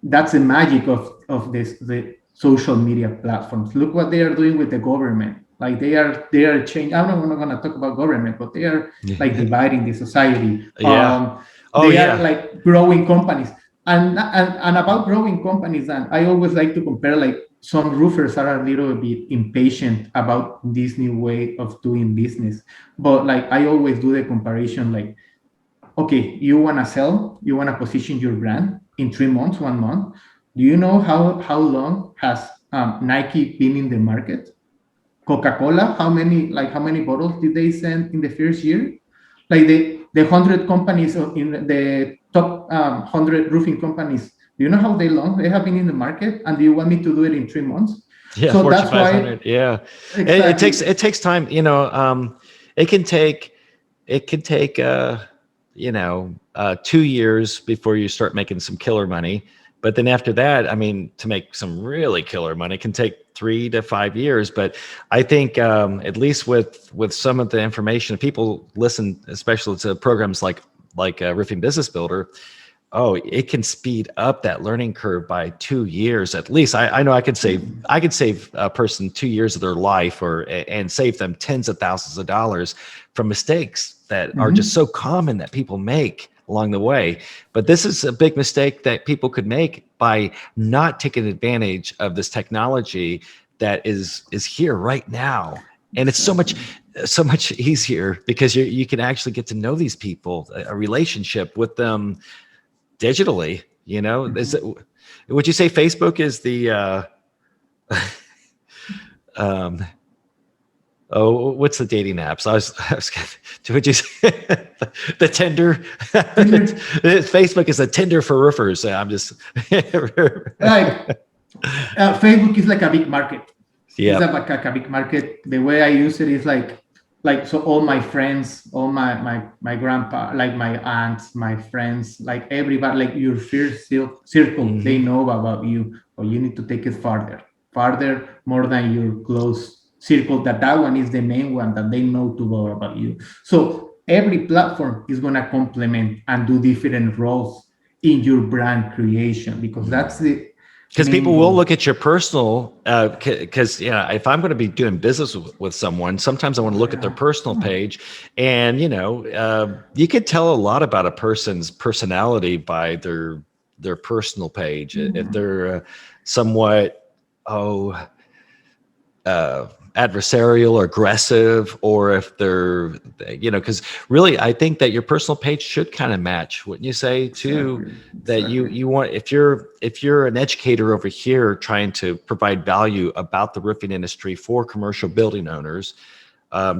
that's the magic of the social media platforms. Look what they are doing with the government. Like they are changing. I'm not gonna talk about government, but they are like dividing the society. Yeah. Oh, They are yeah. like growing companies. And about growing companies, and I always like to compare like some roofers are a little bit impatient about this new way of doing business. But like I always do the comparison like, okay, you want to sell, you want to position your brand in 3 months, 1 month. Do you know how long has Nike been in the market? Coca-Cola, how many bottles did they send in the first year? Like the 100 companies in the top 100 roofing companies. Do you know how long they have been in the market? And do you want me to do it in 3 months? Yeah, So Fortune that's why 500. Yeah, exactly. it takes time. It can take it can take 2 years before you start making some killer money. But then after that, I mean, to make some really killer money, it can take 3 to 5 years. But I think at least with some of the information, people listen, especially to programs like Roofing Business Builder. Oh, it can speed up that learning curve by 2 years at least. I know I could save a person 2 years of their life and save them tens of thousands of dollars from mistakes that are just so common that people make along the way. But this is a big mistake that people could make by not taking advantage of this technology that is here right now. And it's so much easier because you can actually get to know these people, a relationship with them digitally. Would you say Facebook is the um what's the dating apps? I was would you say the Tinder? Tinder. Facebook is a Tinder for roofers. I'm just Like Facebook is like a big market. It's yep. a big market. The way I use it is like so all my friends, all my grandpa, like my aunts, my friends, like everybody, like your first circle, they Mm-hmm. know about you, or you need to take it farther, more than your close circle that one is the main one that they know to go about you. So every platform is going to complement and do different roles in your brand creation, because that's the Because main people will goal. look at your personal, because if I'm going to be doing business with someone, sometimes I want to look at their personal page, and you could tell a lot about a person's personality by their personal page. If they're somewhat adversarial or aggressive, or if they're because really I think that your personal page should kind of match, wouldn't you say too, Exactly. that Exactly. you want, if you're an educator over here trying to provide value about the roofing industry for commercial building owners,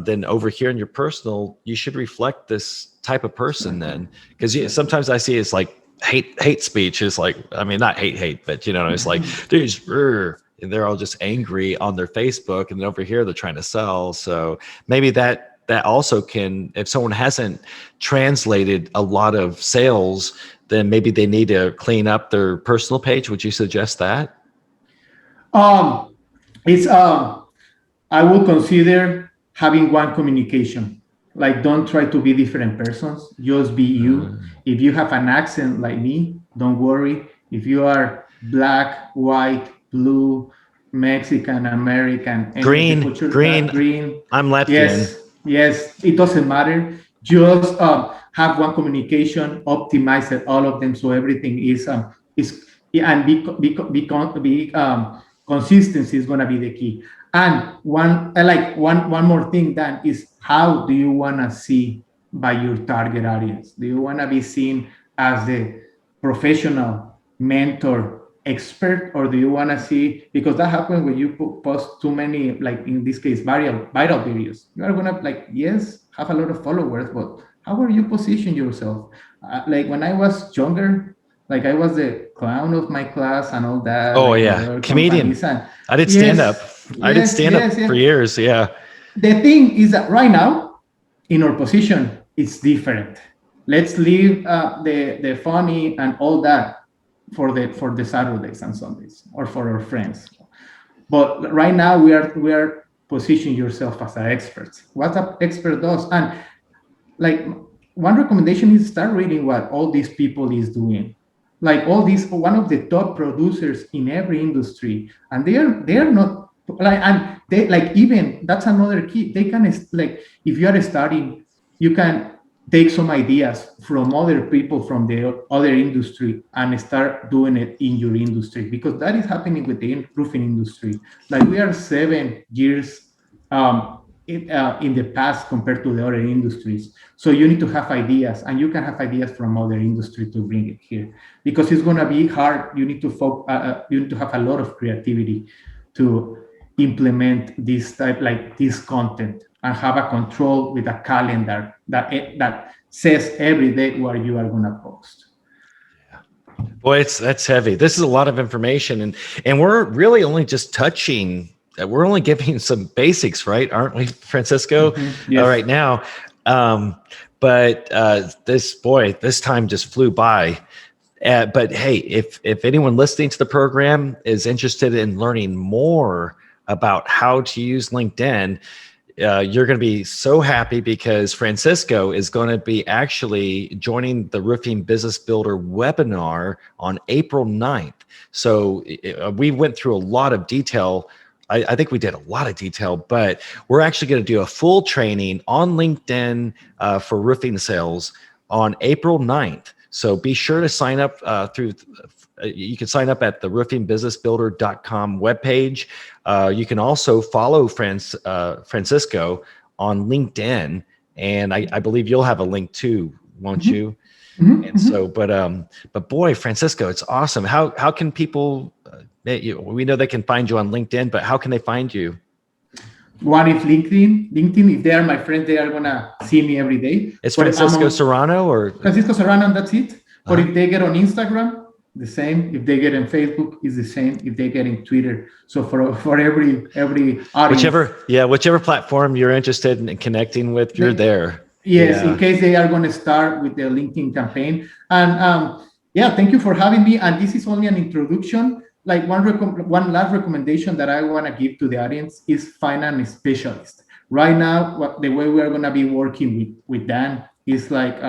then over here in your personal, you should reflect this type of person Exactly. then, because Exactly. sometimes I see it's like hate speech is like, I mean, not hate, but it's like these, and they're all just angry on their Facebook, and then over here they're trying to sell. So maybe that also can, if someone hasn't translated a lot of sales, then maybe they need to clean up their personal page. Would you suggest that? Um, it's I will consider having one communication. Like, don't try to be different persons. Just be you. If you have an accent like me, don't worry. If you are black, white, blue, Mexican, American, any of the Green, culture, green. green, I'm Latvian. yes, yes, it doesn't matter. Just have one communication, optimize it, all of them, so everything is and consistency is going to be the key. And one more thing, Dan, is how do you want to see by your target audience? Do you want to be seen as the professional mentor expert, or do you want to see, because that happens when you post too many, like in this case, viral videos, you are gonna, like, yes, have a lot of followers, but how are you position yourself? Like when I was younger, like I was the clown of my class and all that, Oh like in the yeah, other comedian. companies. And I did stand up. yes, I did yes, stand yes, up for yes. years. Yeah. The thing is that right now, in our position, it's different. Let's leave the funny and all that for the Saturdays and Sundays, or for our friends. But right now, we are positioning yourself as an expert. What an expert does, and like, one recommendation is start reading what all these people is doing. Like all these, one of the top producers in every industry, and they are not like, and they, like, even that's another key. They can, like, if you are studying, you can take some ideas from other people from the other industry and start doing it in your industry, because that is happening with the roofing industry. Like, we are 7 years in the past compared to the other industries. So you need to have ideas, and you can have ideas from other industry to bring it here, because it's going to be hard. You need to you need to have a lot of creativity to implement this type, like this content, and have a control with a calendar that says every day what you are going to post. Boy, that's heavy. This is a lot of information, and we're really only just touching. We're only giving some basics, right? Aren't we, Francisco? Yes. Right now, um, but this time just flew by. But hey, if anyone listening to the program is interested in learning more about how to use LinkedIn, you're going to be so happy, because Francisco is going to be actually joining the Roofing Business Builder webinar on April 9th. So we went through a lot of detail. I think we did a lot of detail, but we're actually going to do a full training on LinkedIn for roofing sales on April 9th. So be sure to sign up through. You can sign up at the roofingbusinessbuilder.com webpage. You can also follow Francisco on LinkedIn, and I believe you'll have a link too, won't you? And so, but boy, Francisco, it's awesome. How can people? We know they can find you on LinkedIn, but how can they find you? One is LinkedIn. LinkedIn, if they are my friends, they are gonna see me every day. It's But I'm Francisco on Serrano, or Francisco Serrano, and that's it. But if they get on Instagram, the same. If they get on Facebook, is the same. If they get in Twitter, so for every audience, whichever platform you're interested in connecting with, you're they, there. yes, in case they are going to start with the LinkedIn campaign. And yeah, thank you for having me. And this is only an introduction. like one last recommendation that I want to give to the audience is find a specialist. Right now, the way we are going to be working with Dan is like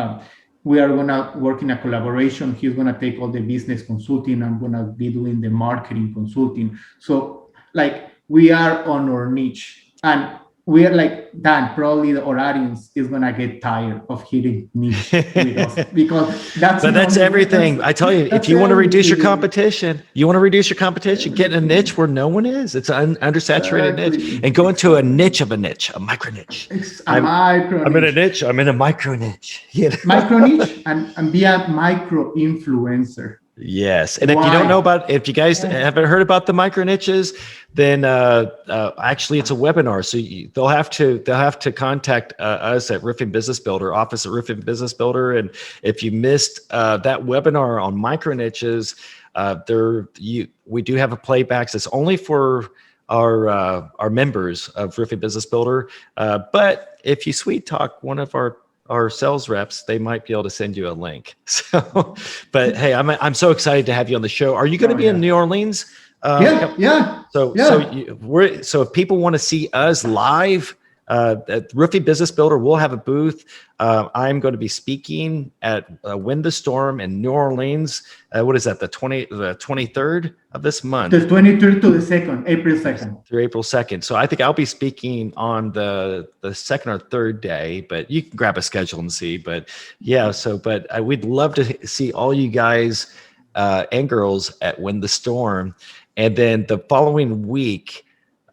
we are going to work in a collaboration. He's going to take all the business consulting. I'm going to be doing the marketing consulting. So like we are on our niche, and we are like Dan. Probably our audience is going to get tired of hitting niche with us because that's But the that's only way. everything. I tell you, if That's you want to reduce your everything. competition, get in a niche where no one is. It's an undersaturated niche, Exactly. and go into a Exactly. niche of a niche, a micro niche. It's a I'm micro I'm in a niche. niche. I'm in a micro niche. You know? Micro niche and be a micro influencer. Yes, and Why? if you guys Yeah. haven't heard about the micro niches, then actually it's a webinar. So they'll have to contact us at Roofing Business Builder, office at Roofing Business Builder, and if you missed that webinar on micro niches, we do have a playbacks. It's only for our members of Roofing Business Builder, but if you sweet talk one of our sales reps, they might be able to send you a link. So, but hey, I'm so excited to have you on the show. Are you going to Oh be in yeah. New Orleans? Yeah. Yeah. Yeah. So if people want to see us live at Roofing Business Builder, we'll have a booth. I'm going to be speaking at Wind the Storm in New Orleans. What is that? The 23rd of this month. The 23rd to the 2nd, April 2nd. Through April 2nd. So I think I'll be speaking on the second or third day, but you can grab a schedule and see. But yeah, but we'd love to see all you guys and girls at Win the Storm. And then the following week,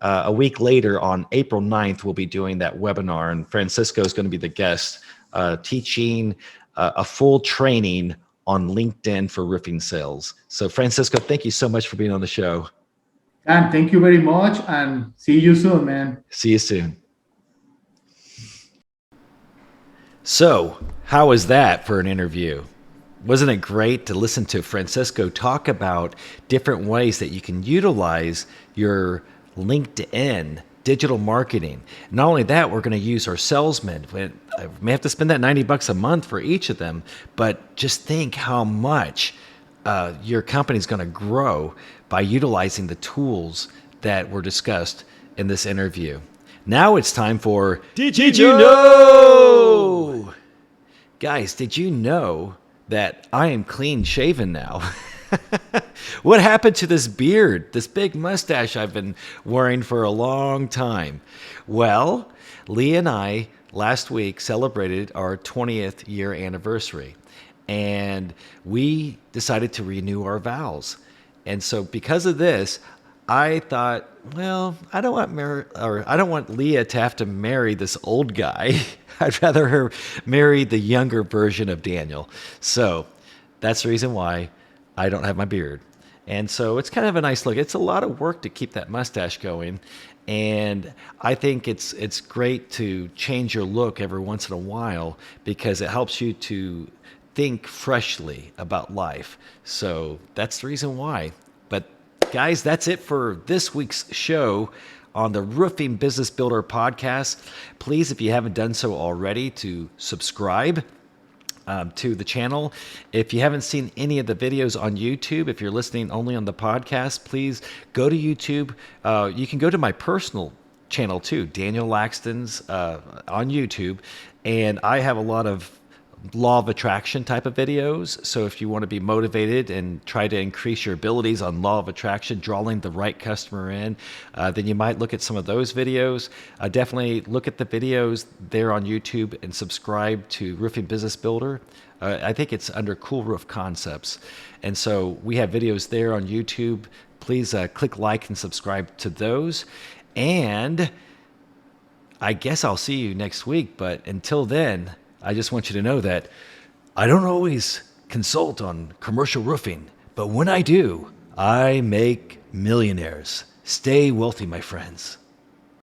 a week later on April 9th, we'll be doing that webinar, and Francisco is going to be the guest teaching a full training on LinkedIn for roofing sales. So Francisco, thank you so much for being on the show. And thank you very much, and see you soon, man. See you soon. So, how was that for an interview? Wasn't it great to listen to Francisco talk about different ways that you can utilize your LinkedIn digital marketing? Not only that, we're going to use our salesmen. We may have to spend that $90 a month for each of them, but just think how much your company is going to grow by utilizing the tools that were discussed in this interview. Now it's time for Did You Know? Guys, did you know that I am clean shaven now? What happened to this beard, this big mustache I've been wearing for a long time? Well, Lee and I last week celebrated our 20th year anniversary, and we decided to renew our vows. And so because of this, I thought, well, I don't want Leah to have to marry this old guy. I'd rather her marry the younger version of Daniel. So that's the reason why I don't have my beard. And so it's kind of a nice look. It's a lot of work to keep that mustache going. And I think it's great to change your look every once in a while because it helps you to think freshly about life. So that's the reason why. But guys, that's it for this week's show on the Roofing Business Builder podcast. Please, if you haven't done so already, to subscribe to the channel. If you haven't seen any of the videos on YouTube, if you're listening only on the podcast, please go to YouTube. You can go to my personal channel too, Daniel Lakstins on YouTube. And I have a lot of law of attraction type of videos. So if you want to be motivated and try to increase your abilities on law of attraction, drawing the right customer in, then you might look at some of those videos. Definitely look at the videos there on YouTube and subscribe to Roofing Business Builder. I think it's under Cool Roof Concepts. And so we have videos there on YouTube. Please click like and subscribe to those. And I guess I'll see you next week. But until then, I just want you to know that I don't always consult on commercial roofing, but when I do, I make millionaires. Stay wealthy, my friends.